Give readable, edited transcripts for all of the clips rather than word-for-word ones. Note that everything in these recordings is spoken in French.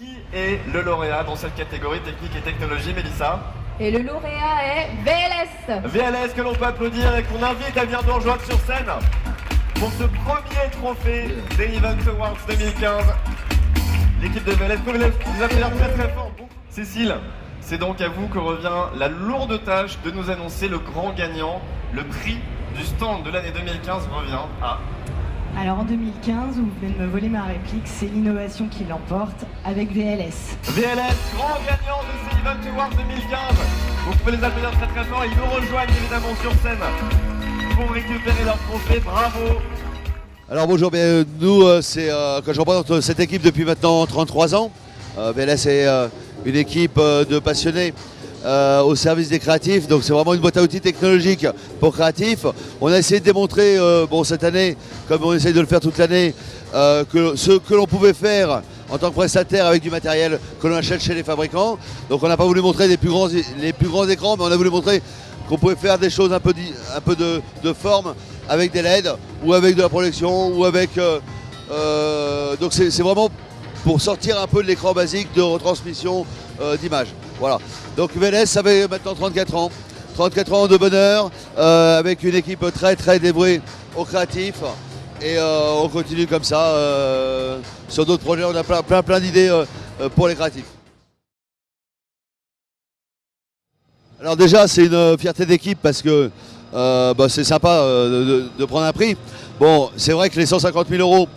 Qui est le lauréat dans cette catégorie technique et technologie, Mélissa? Et le lauréat est VLS. VLS que l'on peut applaudir et qu'on invite à venir nous rejoindre sur scène pour ce premier trophée des Event Awards 2015. L'équipe de VLS, vous les appelez très très fort. Cécile, c'est donc à vous que revient la lourde tâche de nous annoncer le grand gagnant. Le prix du stand de l'année 2015 revient à... Alors en 2015, vous venez de me voler ma réplique, c'est l'innovation qui l'emporte avec VLS. VLS, grand gagnant de ces Event Awards 2015. Vous pouvez les applaudir très très fort. Ils nous rejoignent évidemment sur scène pour récupérer leur trophée. Bravo. Alors bonjour, bien, nous, quand je représente cette équipe depuis maintenant 33 ans, VLS est une équipe de passionnés au service des créatifs, donc c'est vraiment une boîte à outils technologique pour créatifs. On a essayé de démontrer, cette année, comme on essaye de le faire toute l'année, que ce que l'on pouvait faire en tant que prestataire avec du matériel que l'on achète chez les fabricants. Donc on n'a pas voulu montrer les plus grands écrans, mais on a voulu montrer qu'on pouvait faire des choses un peu de forme avec des LED ou avec de la projection ou avec... donc c'est vraiment pour sortir un peu de l'écran basique de retransmission d'image. Voilà. Donc VLS, ça fait maintenant 34 ans. 34 ans de bonheur, avec une équipe très très dévouée aux créatifs. Et on continue comme ça. Sur d'autres projets, on a plein d'idées pour les créatifs. Alors déjà, c'est une fierté d'équipe parce que c'est sympa de prendre un prix. Bon, c'est vrai que les 150 000 euros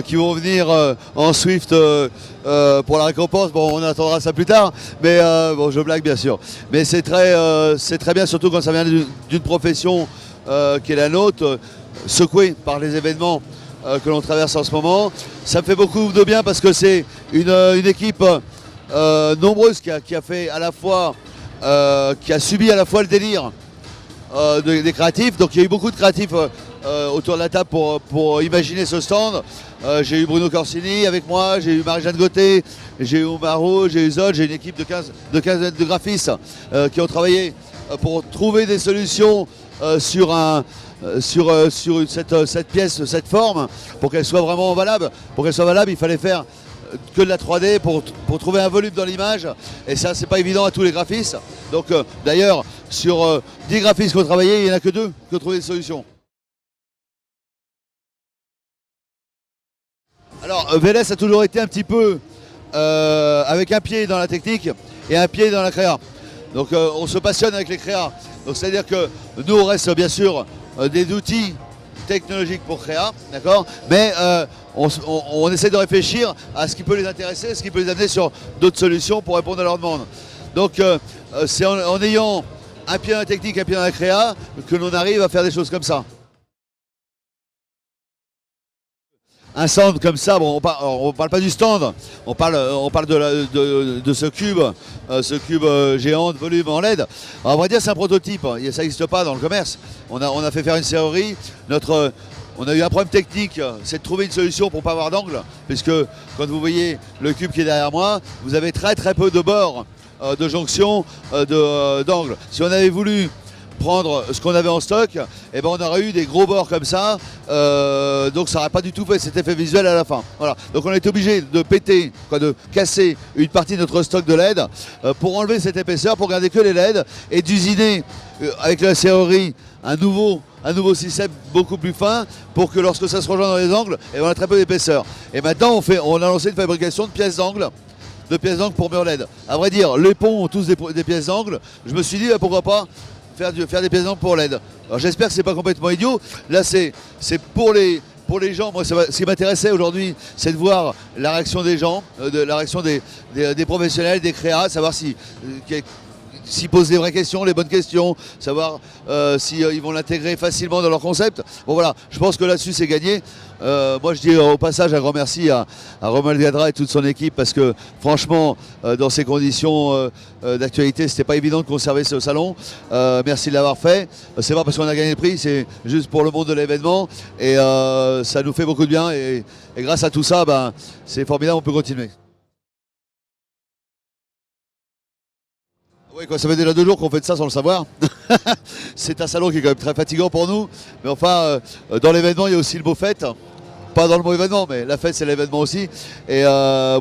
qui vont venir en Swift pour la récompense, bon, on attendra ça plus tard, mais bon, je blague bien sûr. Mais c'est très bien, surtout quand ça vient d'une profession qui est la nôtre, secouée par les événements que l'on traverse en ce moment. Ça me fait beaucoup de bien parce que c'est une équipe nombreuse qui a fait à la fois, qui a subi à la fois le délire des créatifs. Donc il y a eu beaucoup de créatifs autour de la table pour imaginer ce stand. J'ai eu Bruno Corsini avec moi, j'ai eu Marie-Jeanne Gauthier, j'ai eu Maro, j'ai eu Zod, j'ai une équipe de 15 de graphistes qui ont travaillé pour trouver des solutions sur cette pièce, cette forme, pour qu'elle soit vraiment valable. Pour qu'elle soit valable, il fallait faire que de la 3D pour trouver un volume dans l'image, et ça c'est pas évident à tous les graphistes. Donc d'ailleurs sur 10 graphistes qui ont travaillé, il n'y en a que 2 qui ont trouvé des solutions. Alors VLS a toujours été un petit peu avec un pied dans la technique et un pied dans la créa. Donc on se passionne avec les créas. Donc c'est-à-dire que nous on reste bien sûr des outils technologiques pour créa, d'accord, mais on essaie de réfléchir à ce qui peut les intéresser, ce qui peut les amener sur d'autres solutions pour répondre à leurs demandes. Donc c'est en ayant un pied dans la technique, un pied dans la créa, que l'on arrive à faire des choses comme ça. Un stand comme ça, bon, on parle pas du stand, on parle de ce cube géant de volume en LED. Alors, on va dire c'est un prototype, ça n'existe pas dans le commerce. On a fait faire une serrurerie, on a eu un problème technique, c'est de trouver une solution pour ne pas avoir d'angle, puisque quand vous voyez le cube qui est derrière moi, vous avez très peu de bords de jonction d'angle. Si on avait voulu prendre ce qu'on avait en stock, et ben on aurait eu des gros bords comme ça, donc ça n'aurait pas du tout fait cet effet visuel à la fin. Voilà. Donc on a été obligé de péter, de casser une partie de notre stock de LED pour enlever cette épaisseur, pour garder que les LED, et d'usiner avec la serrurerie un nouveau système beaucoup plus fin pour que lorsque ça se rejoint dans les angles, et ben on a très peu d'épaisseur. Et maintenant on a lancé une fabrication de pièces d'angle. Pour mur LED. À vrai dire, les ponts ont tous des pièces d'angle. Je me suis dit pourquoi pas faire des pièces d'angle pour LED. Alors j'espère que c'est pas complètement idiot. Là c'est pour les gens. Moi ce qui m'intéressait aujourd'hui, c'est de voir la réaction des gens, la réaction des professionnels, des créas, savoir s'ils posent des vraies questions, les bonnes questions, savoir s'ils vont l'intégrer facilement dans leur concept. Bon voilà, je pense que là-dessus c'est gagné. Moi je dis au passage un grand merci à Romain Gadra et toute son équipe, parce que franchement dans ces conditions d'actualité c'était pas évident de conserver ce salon. Merci de l'avoir fait. C'est pas parce qu'on a gagné le prix, c'est juste pour le monde de l'événement, et ça nous fait beaucoup de bien, et grâce à tout ça, c'est formidable, on peut continuer. Oui, ça fait déjà 2 jours qu'on fait de ça sans le savoir. C'est un salon qui est quand même très fatigant pour nous. Mais enfin, dans l'événement, il y a aussi le beau fait. pas dans le bon événement, mais la fête c'est l'événement aussi. Et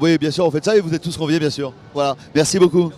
oui, bien sûr, on fait ça et vous êtes tous conviés, bien sûr. Voilà, merci beaucoup.